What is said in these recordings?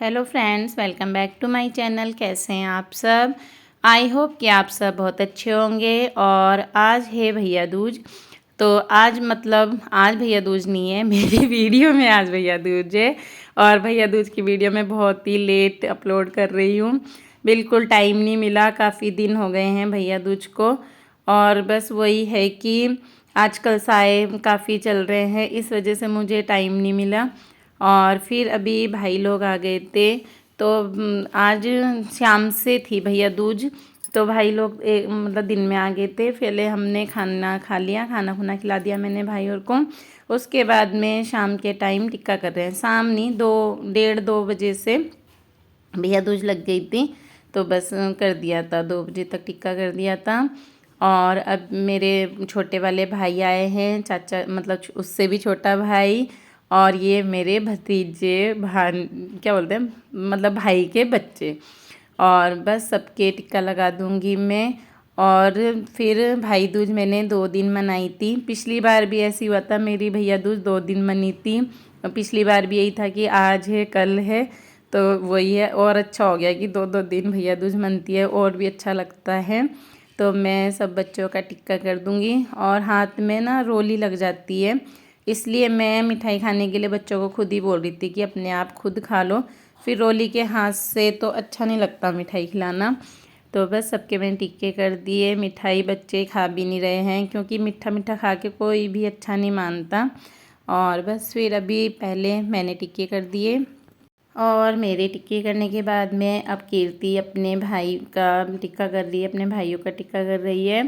Hello friends, welcome back to my channel. कैसे हैं आप सब? आई होप कि आप सब बहुत अच्छे होंगे। और आज है भैया दूज। तो आज भैया दूज नहीं है, मेरी वीडियो में आज भैया दूज है। और भैया दूज की वीडियो मैं बहुत ही लेट अपलोड कर रही हूँ। बिल्कुल टाइम नहीं मिला, काफ़ी दिन हो गए हैं भैया दूज को। और बस वही है कि आजकल साए काफ़ी चल रहे हैं, इस वजह से मुझे टाइम नहीं मिला। और फिर अभी भाई लोग आ गए थे, तो आज शाम से थी भैया दूज। तो भाई लोग मतलब दिन में आ गए थे। पहले हमने खाना खा लिया, खाना खुना खिला दिया मैंने भाई और को। उसके बाद में शाम के टाइम टिक्का कर रहे हैं। शाम नहीं, 2 डेढ़ 2 बजे से भैया दूज लग गई थी, तो बस कर दिया था, 2 बजे तक टिक्का कर दिया था। और अब मेरे छोटे वाले भाई आए हैं, चाचा मतलब उससे भी छोटा भाई। और ये मेरे भतीजे भान क्या बोलते हैं, मतलब भाई के बच्चे। और बस सबके टिक्का लगा दूंगी मैं। और फिर भाई दूज मैंने 2 दिन मनाई थी। पिछली बार भी ऐसी हुआ था, मेरी भैया दूज 2 दिन मनी थी। पिछली बार भी यही था कि आज है कल है, तो वही है। और अच्छा हो गया कि 2 2 दिन भैया दूज मनती है, और भी अच्छा लगता है। तो मैं सब बच्चों का टिक्का कर दूंगी। और हाथ में ना रोली लग जाती है, इसलिए मैं मिठाई खाने के लिए बच्चों को खुद ही बोल रही थी कि अपने आप खुद खा लो। फिर रोली के हाथ से तो अच्छा नहीं लगता मिठाई खिलाना। तो बस सबके मैंने टिक्के कर दिए। मिठाई बच्चे खा भी नहीं रहे हैं, क्योंकि मीठा मीठा खा के कोई भी अच्छा नहीं मानता। और बस फिर अभी पहले मैंने टिक्के कर दिए। और मेरे टिक्के करने के बाद में अब कीर्ति अपने भाई का टिक्का कर रही है, अपने भाइयों का टिक्का कर रही है।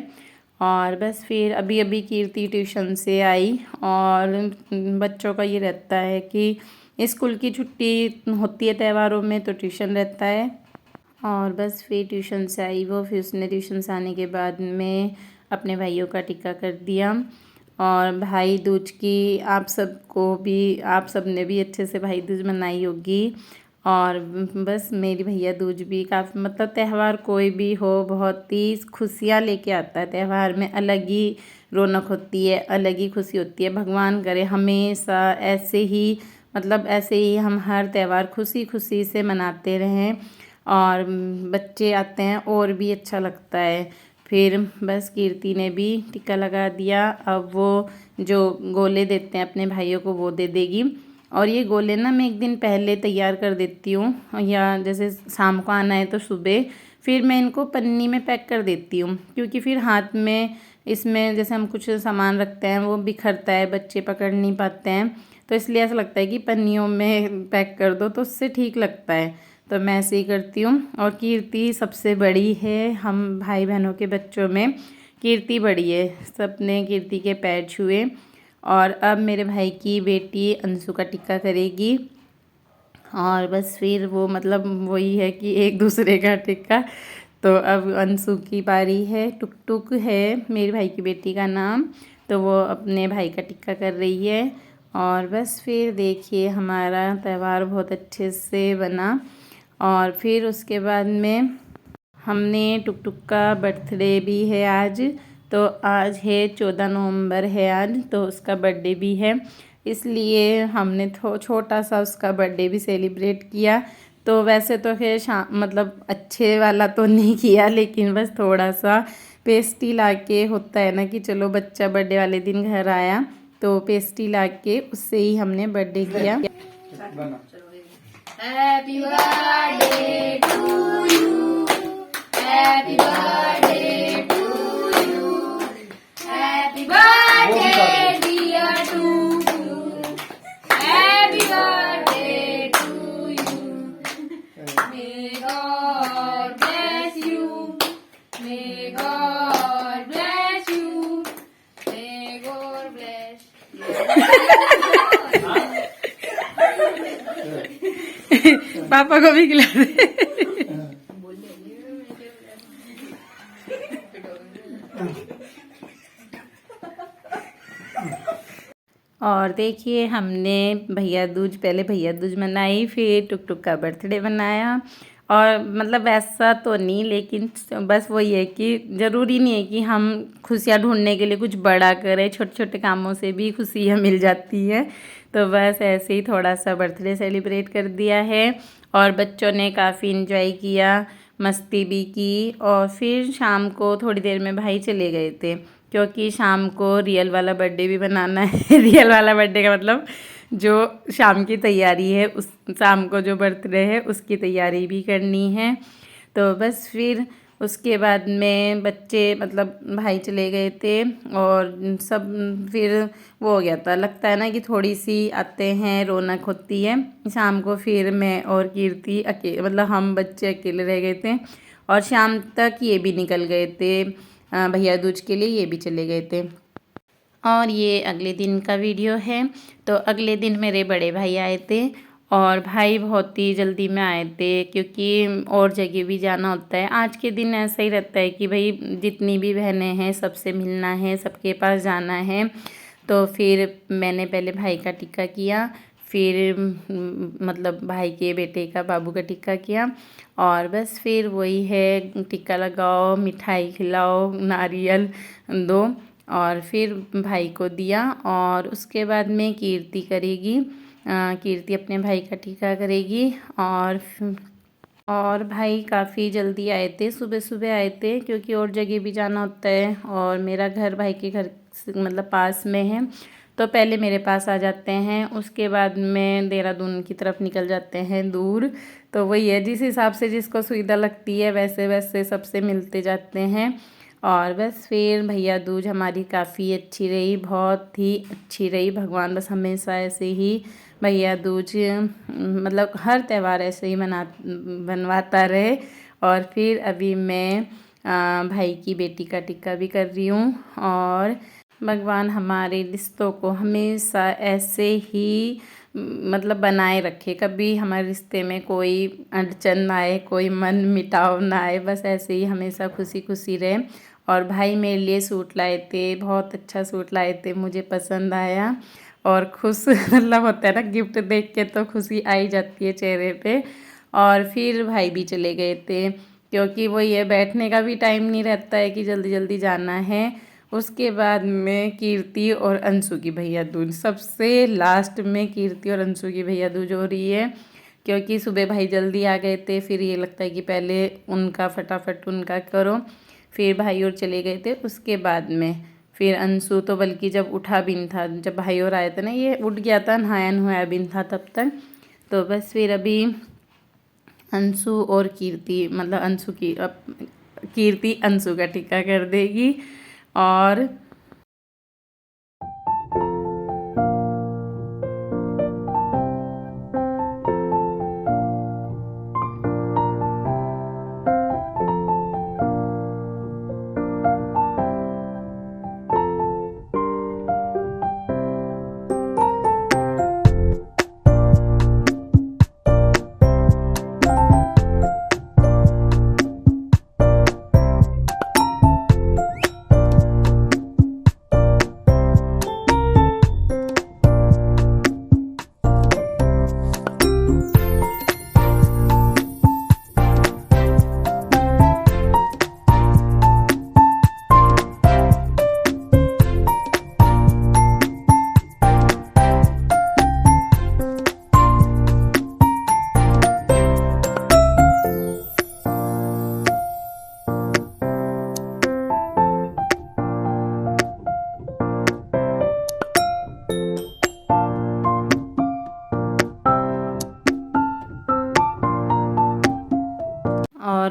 और बस फिर अभी अभी कीर्ति ट्यूशन से आई। और बच्चों का ये रहता है कि स्कूल की छुट्टी होती है त्योहारों में, तो ट्यूशन रहता है। और बस फिर ट्यूशन से आई वो, फिर उसने ट्यूशन से आने के बाद में अपने भाइयों का टिक्का कर दिया। और भाई दूज की आप सब ने भी अच्छे से भाई दूज मनाई होगी। और बस मेरी भैया दूज भी काफ़ी, मतलब त्यौहार कोई भी हो बहुत ही खुशियाँ लेके आता है। त्यौहार में अलग ही रौनक होती है, अलग ही खुशी होती है। भगवान करे हमेशा ऐसे ही हम हर त्यौहार खुशी खुशी से मनाते रहें। और बच्चे आते हैं और भी अच्छा लगता है। फिर बस कीर्ति ने भी टिक्का लगा दिया। अब वो जो गोले देते हैं अपने भाइयों को वो दे देगी। और ये गोले ना मैं एक दिन पहले तैयार कर देती हूँ, या जैसे शाम को आना है तो सुबह फिर मैं इनको पन्नी में पैक कर देती हूँ। क्योंकि फिर हाथ में इसमें जैसे हम कुछ सामान रखते हैं वो बिखरता है, बच्चे पकड़ नहीं पाते हैं। तो इसलिए ऐसा लगता है कि पन्नियों में पैक कर दो तो उससे ठीक लगता है। तो मैं ऐसे ही करती हूँ। और कीर्ति सबसे बड़ी है, हम भाई बहनों के बच्चों में कीर्ति बड़ी है। सब ने कीर्ति के पैर छुए। और अब मेरे भाई की बेटी अंशु का टिक्का करेगी। और बस फिर वो मतलब वही है कि एक दूसरे का टिक्का। तो अब अंशु की बारी है। टुक टुक है मेरे भाई की बेटी का नाम, तो वो अपने भाई का टिक्का कर रही है। और बस फिर देखिए हमारा त्यौहार बहुत अच्छे से बना। और फिर उसके बाद में हमने टुक टुक का बर्थडे भी है आज। तो आज है 14 नवंबर है आज, तो उसका बर्थडे भी है। इसलिए हमने छोटा सा उसका बर्थडे भी सेलिब्रेट किया। तो वैसे तो खैर मतलब अच्छे वाला तो नहीं किया, लेकिन बस थोड़ा सा पेस्ट्री लाके होता है ना कि चलो बच्चा बर्थडे वाले दिन घर आया, तो पेस्ट्री लाके उससे ही हमने बर्थडे किया। Happy birthday to you. Happy birthday to you. Happy birthday dear to you. Happy birthday to you. May God bless you. May God bless you. May God bless पापा को भी खिला दे। और देखिए हमने पहले भैया दूज मनाई, फिर टुक टुक का बर्थडे मनाया। और मतलब वैसा तो नहीं, लेकिन बस वही है कि ज़रूरी नहीं है कि हम खुशियाँ ढूंढने के लिए कुछ बड़ा करें, छोटे छोटे कामों से भी खुशियाँ मिल जाती है। तो बस ऐसे ही थोड़ा सा बर्थडे सेलिब्रेट कर दिया है। और बच्चों ने काफ़ी इन्जॉय किया, मस्ती भी की। और फिर शाम को थोड़ी देर में भाई चले गए थे, क्योंकि शाम को रियल वाला बर्थडे भी बनाना है। रियल वाला बर्थडे का मतलब जो शाम की तैयारी है, उस शाम को जो बर्थडे है उसकी तैयारी भी करनी है। तो बस फिर उसके बाद में बच्चे मतलब भाई चले गए थे और सब फिर वो हो गया था। लगता है ना कि थोड़ी सी आते हैं, रौनक होती है। शाम को फिर मैं और कीर्ति मतलब हम बच्चे अकेले रह गए थे और शाम तक ये भी निकल गए थे भैया दूज के लिए, ये भी चले गए थे। और ये अगले दिन का वीडियो है। तो अगले दिन मेरे बड़े भाई आए थे और भाई बहुत ही जल्दी में आए थे, क्योंकि और जगह भी जाना होता है। आज के दिन ऐसा ही रहता है कि भाई जितनी भी बहनें हैं सबसे मिलना है, सबके पास जाना है। तो फिर मैंने पहले भाई का टिक्का किया, फिर मतलब भाई के बेटे का बाबू का टिक्का किया। और बस फिर वही है, टिक्का लगाओ, मिठाई खिलाओ, नारियल दो और फिर भाई को दिया। और उसके बाद में कीर्ति करेगी, कीर्ति अपने भाई का टीका करेगी। और भाई काफ़ी जल्दी आए थे, सुबह सुबह आए थे, क्योंकि और जगह भी जाना होता है और मेरा घर भाई के घर मतलब पास में है। तो पहले मेरे पास आ जाते हैं, उसके बाद में देहरादून की तरफ निकल जाते हैं दूर। तो वही है, जिस हिसाब से जिसको सुविधा लगती है वैसे वैसे सबसे मिलते जाते हैं। और बस फिर भैया दूज हमारी काफ़ी अच्छी रही, बहुत ही अच्छी रही। भगवान बस हमेशा ऐसे ही भैया दूज मतलब हर त्यौहार ऐसे ही बनवाता रहे। और फिर अभी मैं भाई की बेटी का टिक्का भी कर रही हूँ। और भगवान हमारे रिश्तों को हमेशा ऐसे ही मतलब बनाए रखे, कभी हमारे रिश्ते में कोई अड़चन ना आए, कोई मन मिटाव ना आए, बस ऐसे ही हमेशा खुशी खुशी रहे। और भाई मेरे लिए सूट लाए थे, बहुत अच्छा सूट लाए थे, मुझे पसंद आया और खुश मतलब होता है ना, गिफ्ट देख के तो खुशी आ ही जाती है चेहरे पे। और फिर भाई भी चले गए थे, क्योंकि वो ये बैठने का भी टाइम नहीं रहता है कि जल्दी जल्दी जाना है। उसके बाद में कीर्ति और अंशु की भैया दूज, सबसे लास्ट में कीर्ति और अंशु की भैया दूज हो रही है, क्योंकि सुबह भाई जल्दी आ गए थे। फिर ये लगता है कि पहले उनका फटाफट उनका करो, फिर भाई और चले गए थे। उसके बाद में फिर अंशु तो बल्कि जब उठा भी नहीं था, जब भाई और आए थे ना, ये उठ गया था, नहाया नहाया भी नहीं था तब तक। तो बस फिर अभी अंशु और कीर्ति मतलब अंशु की कीर्ति अंशु का टिक्का कर देगी। और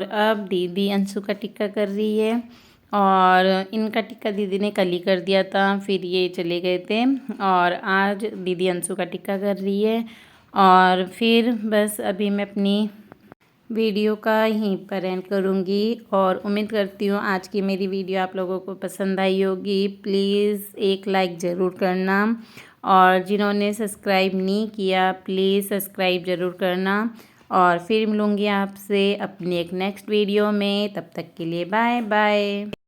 अब दीदी अंशु का टिक्का कर रही है। और इनका टिक्का दीदी ने कल ही कर दिया था, फिर ये चले गए थे और आज दीदी अंशु का टिक्का कर रही है। और फिर बस अभी मैं अपनी वीडियो का यहीं पर एंड करूँगी और उम्मीद करती हूँ आज की मेरी वीडियो आप लोगों को पसंद आई होगी। प्लीज़ एक लाइक ज़रूर करना और जिन्होंने सब्सक्राइब नहीं किया प्लीज़ सब्सक्राइब ज़रूर करना। और फिर मिलूँगी आपसे अपनी एक नेक्स्ट वीडियो में, तब तक के लिए बाय बाय।